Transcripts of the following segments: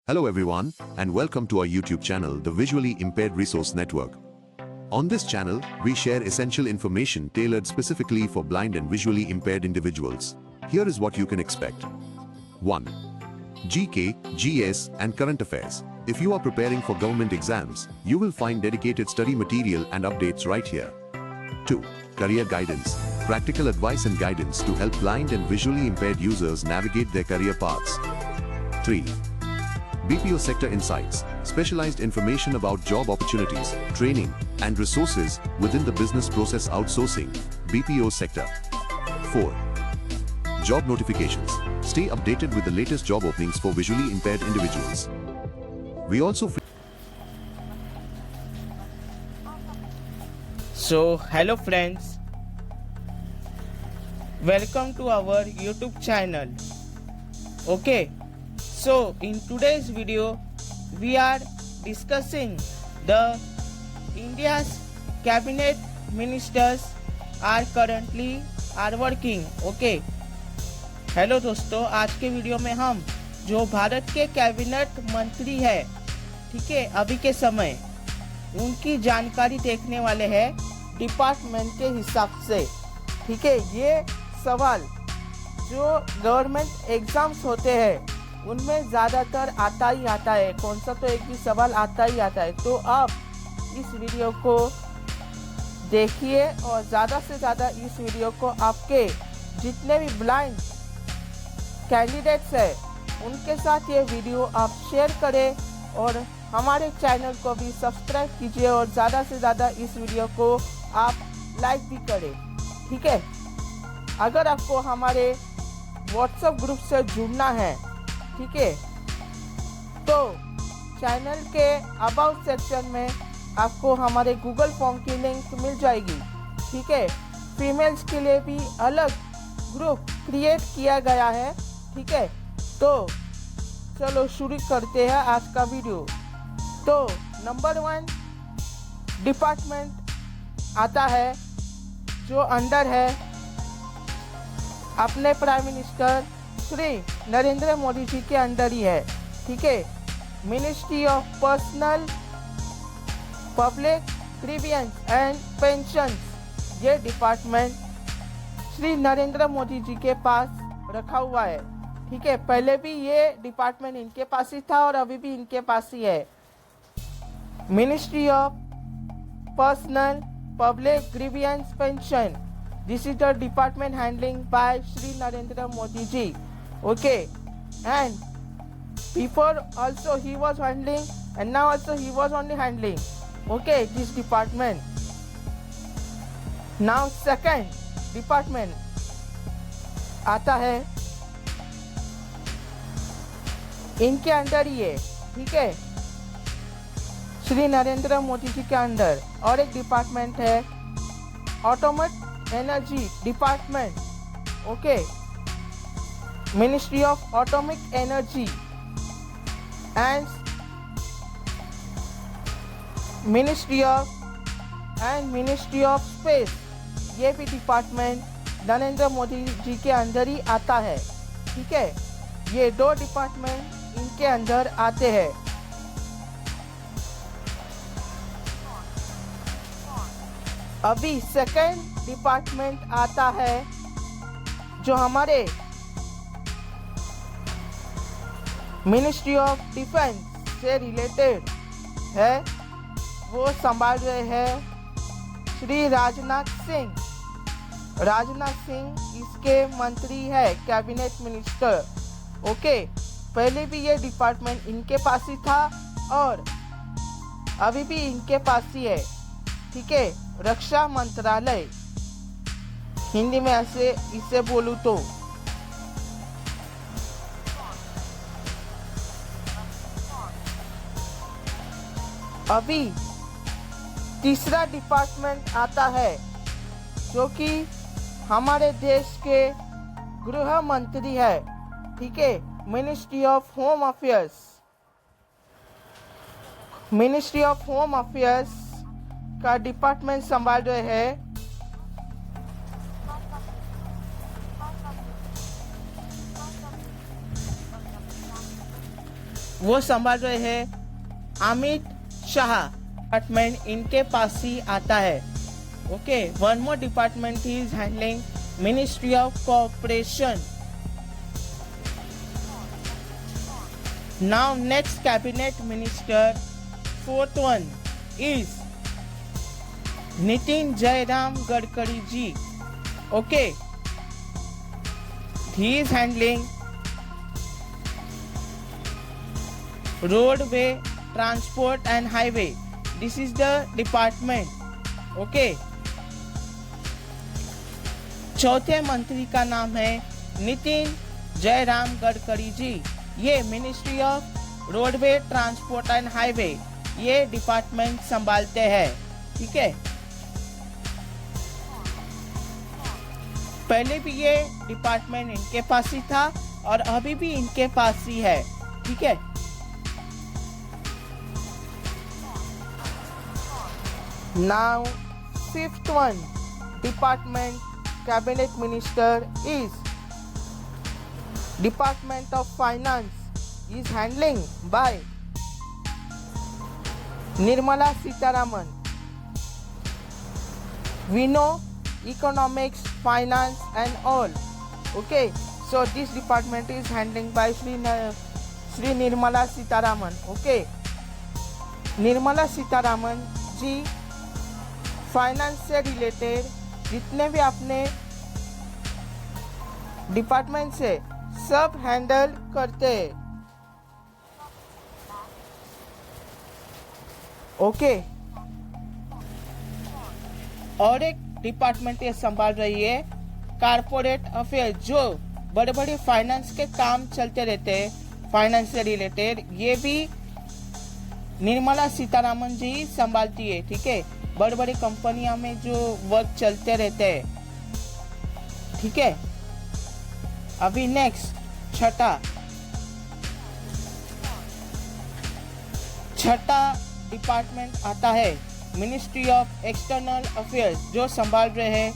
Hello everyone, and welcome to our YouTube channel, the Visually Impaired Resource Network. On this channel, we share essential information tailored specifically for blind and visually impaired individuals. Here is what you can expect. 1. GK, GS, and current affairs. If you are preparing for government exams, you will find dedicated study material and updates right here. 2. Career guidance. Practical advice and guidance to help blind and visually impaired users navigate their career paths. 3. BPO sector insights, specialized information about job opportunities, training, and resources within the business process outsourcing (BPO) sector. 4. Job notifications. Stay updated with the latest job openings for visually impaired individuals. We also Hello friends, welcome to our YouTube channel. Okay, so in today's video we are discussing the India's cabinet ministers are working. Okay, hello दोस्तों, आज के video में हम जो भारत के cabinet मंत्री है, ठीक है, अभी के समय उनकी जानकारी देखने वाले हैं डिपार्टमेंट के हिसाब से। ठीक है, ये सवाल जो गवर्नमेंट एग्जाम्स होते हैं उनमें ज़्यादातर आता ही आता है, कौन सा तो एक भी सवाल आता ही आता है। तो आप इस वीडियो को देखिए और ज़्यादा से ज़्यादा इस वीडियो को आपके जितने भी ब्लाइंड कैंडिडेट्स हैं उनके साथ ये वीडियो आप शेयर करें और हमारे चैनल को भी सब्सक्राइब कीजिए और ज़्यादा से ज़्यादा इस वीडियो को आप लाइक भी करें। ठीक है, अगर आपको हमारे व्हाट्सएप ग्रुप से जुड़ना है, ठीक है, तो चैनल के अबाउट सेक्शन में आपको हमारे गूगल फॉर्म की लिंक मिल जाएगी। ठीक है, फीमेल्स के लिए भी अलग ग्रुप क्रिएट किया गया है। ठीक है, तो चलो शुरू करते हैं आज का वीडियो। तो नंबर 1 डिपार्टमेंट आता है जो अंडर है अपने प्राइम मिनिस्टर श्री नरेंद्र मोदी जी के अंडर ही है। ठीक है, ministry of personnel public grievance and pensions, ये डिपार्टमेंट श्री नरेंद्र मोदी जी के पास रखा हुआ है। ठीक है, पहले भी ये डिपार्टमेंट इनके पास ही था और अभी भी इनके पास ही है। Ministry of personnel public grievance pension, this is the department handling by Shri Narendra Modi ji. Okay, and before also he was handling and now also he was only handling, okay, this department. Now second department आता है, इनके under ही है। ठीक है, श्री नरेंद्र मोदी जी के under. और एक department है automate energy department. Okay, ministry of atomic energy and ministry of space, ये भी डिपार्टमेंट नरेंद्र मोदी जी के अंदर ही आता है। ठीक है, ये 2 डिपार्टमेंट इनके अंदर आते हैं। अभी सेकंड डिपार्टमेंट आता है जो हमारे मिनिस्ट्री ऑफ डिफेंस से रिलेटेड है, वो संभाल रहे हैं श्री राजनाथ सिंह। राजनाथ सिंह इसके मंत्री है, कैबिनेट मिनिस्टर। ओके, पहले भी ये डिपार्टमेंट इनके पास ही था और अभी भी इनके पास ही है। ठीक है, रक्षा मंत्रालय हिंदी में ऐसे इसे बोलूं तो। अभी तीसरा डिपार्टमेंट आता है जो कि हमारे देश के गृह मंत्री है। ठीक है, ministry of home affairs. Ministry of home affairs का डिपार्टमेंट संभाल रहे हैं वो संभाल रहे हैं अमित शाह डिपार्टमेंट, इनके पास ही आता है। Okay, one more department is handling ministry of cooperation. Now next cabinet minister, fourth one is Nitin Jairam Gadkari ji. Okay, he is handling roadway transport and highway. This is the department. Okay, चौथे मंत्री का नाम है नितिन जयराम गडकरी जी। ये ministry of roadway transport and highway ये department संभालते हैं। ठीक है, पहले भी ये डिपार्टमेंट इनके पास ही था और अभी भी इनके पास ही है। ठीक है, now fifth one department cabinet minister is department of finance is handling by Nirmala Sitharaman. We know economics, finance and all. Okay, so this department is handling by Shri Nirmala Sitharaman. Okay, Nirmala Sitharaman ji finance से related जितने भी अपने department से सब handle करते हैं। Okay, और एक डिपार्टमेंट ये संभाल रही है कारपोरेट अफेयर, जो बड़े बड़े फाइनेंस के काम चलते रहते हैं फाइनेंस से रिलेटेड, ये भी निर्मला सीतारामन जी संभालती है। ठीक है, बड़े बड़े कंपनियों में जो वर्क चलते रहते हैं। ठीक है, अभी नेक्स्ट छठा डिपार्टमेंट आता है मिनिस्ट्री ऑफ एक्सटर्नल अफेयर्स, जो संभाल रहे हैं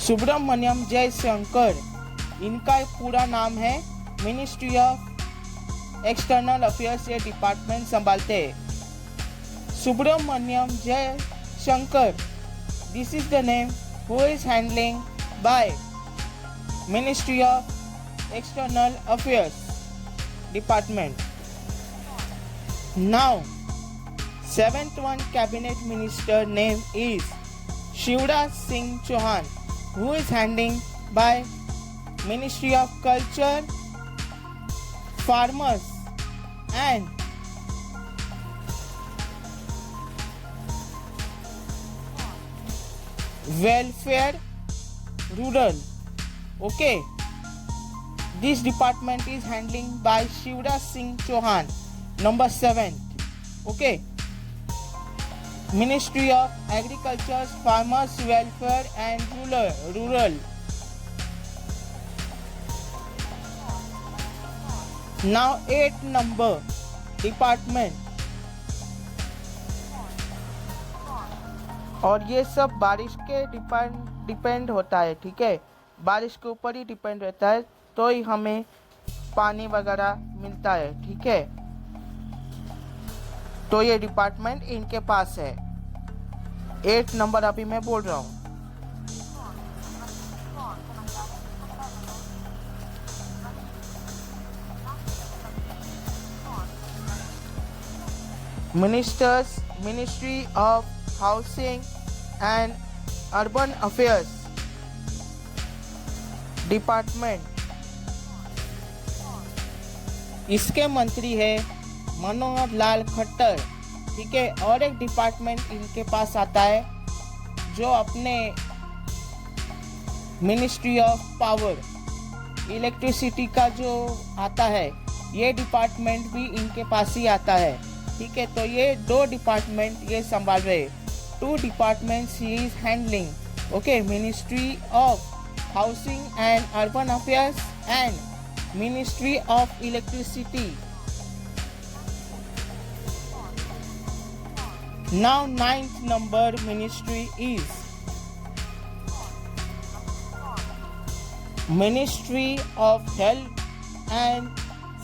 सुब्रमण्यम जयशंकर। इनका पूरा नाम है मिनिस्ट्री ऑफ एक्सटर्नल अफेयर्स, ये डिपार्टमेंट संभालते हैं। Subrahmanyam Jaishankar, this is the name who is handling by ministry of External Affairs Department. Now, seventh one cabinet minister name is Shivraj Singh Chauhan, who is handling by Ministry of Culture, Farmers and Welfare Rural. Okay, this department is handling by Shivraj Singh Chauhan. Number 7. Okay, Ministry of Agriculture, Farmers Welfare and Rural. Now 8 number department, और ये सब बारिश के depend होता है। ठीक है, बारिश के ऊपर ही डिपेंड रहता है, तो ही हमें पानी वगैरह मिलता है। ठीक है, तो ये डिपार्टमेंट इनके पास है। 8 नंबर अभी मैं बोल रहा हूँ। Ministry of housing and urban affairs department, इसके मंत्री है मनोहर लाल खट्टर। ठीक है, और एक डिपार्टमेंट इनके पास आता है जो अपने मिनिस्ट्री ऑफ पावर, इलेक्ट्रिसिटी का जो आता है, ये डिपार्टमेंट भी इनके पास ही आता है। ठीक है, तो ये 2 डिपार्टमेंट ये संभाल रहे। 2 departments he is handling. Okay, ministry of housing and urban affairs and Ministry of Electricity. Now 9th number ministry is Ministry of Health and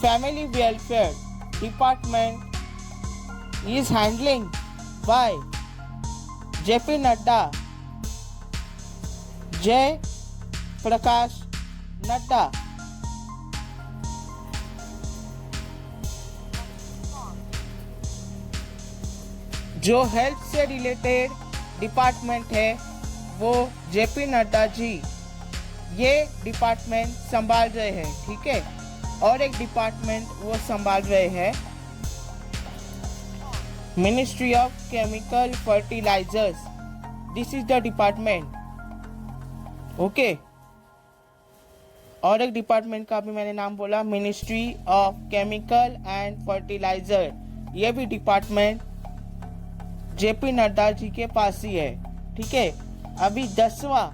Family Welfare Department is handling by JP Nadda, Jay Prakash Nadda. जो health से related department है वो JP Nadda ji ये department संभाल रहे हैं, ठीक है। और एक डिपार्टमेंट वो संभाल रहे हैं ministry of chemical fertilizers, this is the department, okay. और एक डिपार्टमेंट का भी मैंने नाम बोला, ministry of chemical and fertilizer, ये भी डिपार्टमेंट जेपी नड्डा जी के पास ही है, ठीक है। अभी 10वां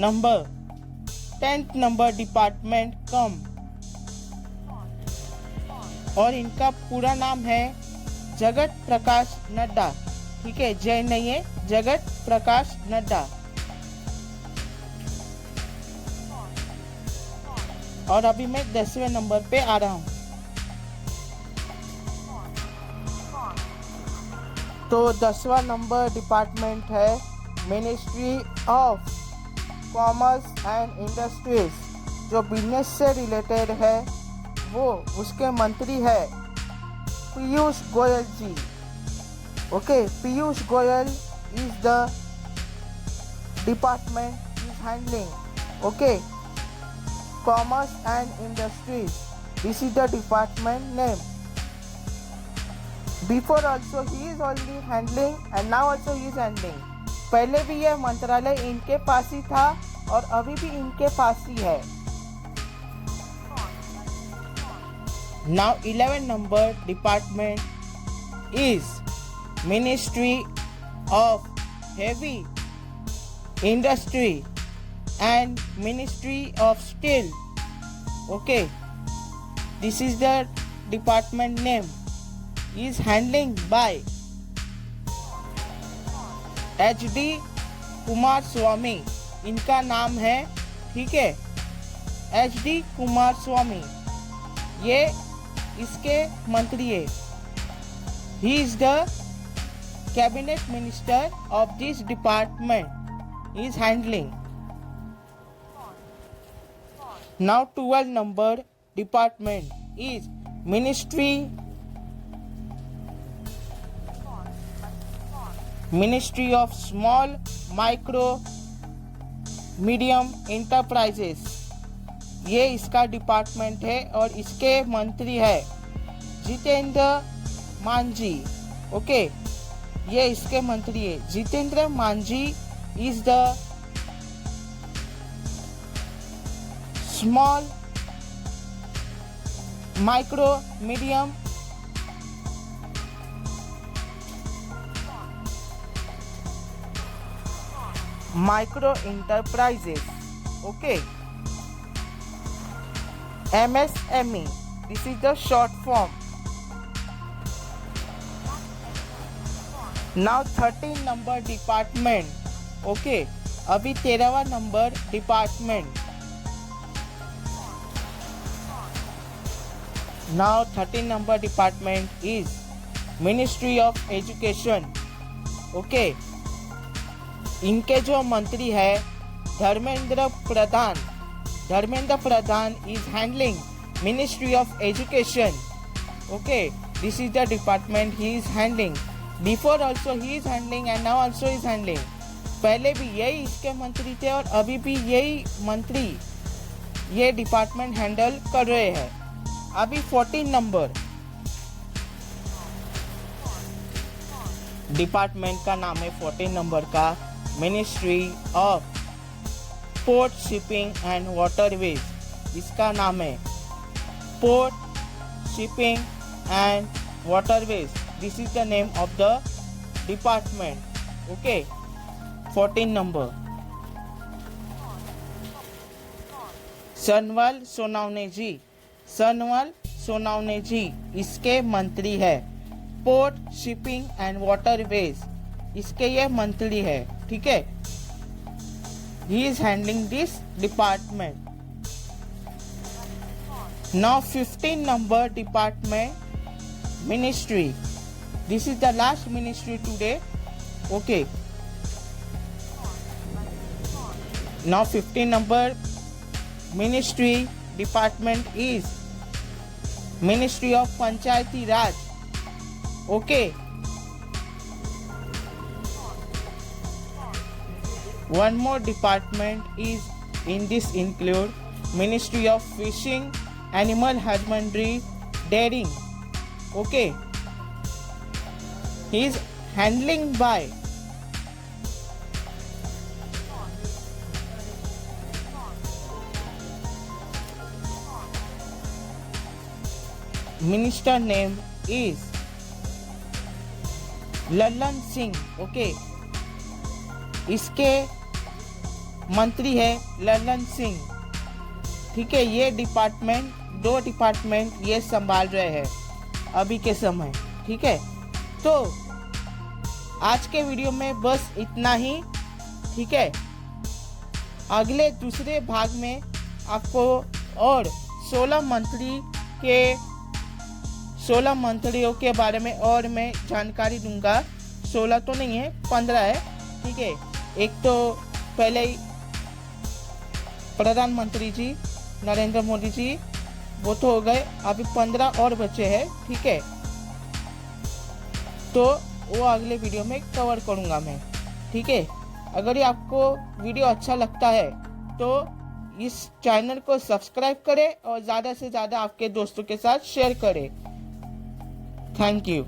नंबर 10th नंबर डिपार्टमेंट कम, और इनका पूरा नाम है जगत प्रकाश नड्डा, ठीक है, जय नहीं है, जगत प्रकाश नड्डा। और अभी मैं 10वें नंबर पे आ रहा हूँ। तो 10वां नंबर डिपार्टमेंट है ministry of commerce and industries, जो बिजनेस से रिलेटेड है, वो उसके मंत्री है Piyush Goyal ji, okay. Piyush Goyal is the department is handling, okay, commerce and industries, this is the department name. Before also he is only handling and now also he is handling. पहले भी यह मंत्रालय इनके पास ही था और अभी भी इनके पास ही है। Now 11 number department is Ministry of Heavy Industry and Ministry of Steel, okay. This is the department name is handling by HD Kumar स्वामी, इनका नाम है, ठीक है, HD कुमार स्वामी, ये इसके मंत्री है। He is the cabinet minister of this department is handling. Now 12 number department is Ministry of Small Micro Medium Enterprises, ये इसका डिपार्टमेंट है और इसके मंत्री है जितेंद्र मांझी, ओके, ये इसके मंत्री है Jitendra Manjhi is the small micro medium micro enterprises, okay, MSME, this is the short form. Now 13 number department, okay, अभी 13वां number department. Now 13 number department is Ministry of Education, okay. इनके जो मंत्री है Dharmendra Pradhan is handling ministry of education, okay, this is the department he is handling. Before also he is handling and now also is handling, पहले भी यही इसके मंत्री थे और अभी भी यही मंत्री ये डिपार्टमेंट हैंडल कर रहे हैं। अभी 14 नंबर डिपार्टमेंट का नाम है, 14 नंबर का ministry of port shipping and waterways, इसका नाम है port shipping and waterways, this is the name of the department, okay. 14 नंबर सनवाल सोनावने जी इसके मंत्री है, पोर्ट शिपिंग एंड वाटरवेज इसके ये मंत्री है, ठीक है। he is handling this department. Now 15 number department, ministry. This is the last ministry today. Okay. Now 15 number ministry department is Ministry of Panchayati Raj. Okay. One more department is in this include Ministry of Fishing, Animal Husbandry, Dairying. Okay. He is handling by minister name is Lallan Singh. Okay. इसके मंत्री है लल्लन सिंह. ठीक है. ये department, 2 department ये संभाल रहे हैं अभी के समय. ठीक है. तो आज के वीडियो में बस इतना ही. ठीक है. अगले दूसरे भाग में आपको और 16 मंत्रियों के बारे में और मैं जानकारी दूंगा. 16 तो नहीं है, 15 है. ठीक है. एक तो पहले ही प्रधानमंत्री जी नरेंद्र मोदी जी, वो तो हो गए. अभी 15 और बचे हैं. ठीक है. तो वो अगले वीडियो में कवर करूंगा मैं. ठीक है. अगर ये आपको वीडियो अच्छा लगता है तो इस चैनल को सब्सक्राइब करें और ज़्यादा से ज़्यादा आपके दोस्तों के साथ शेयर करें. Thank you.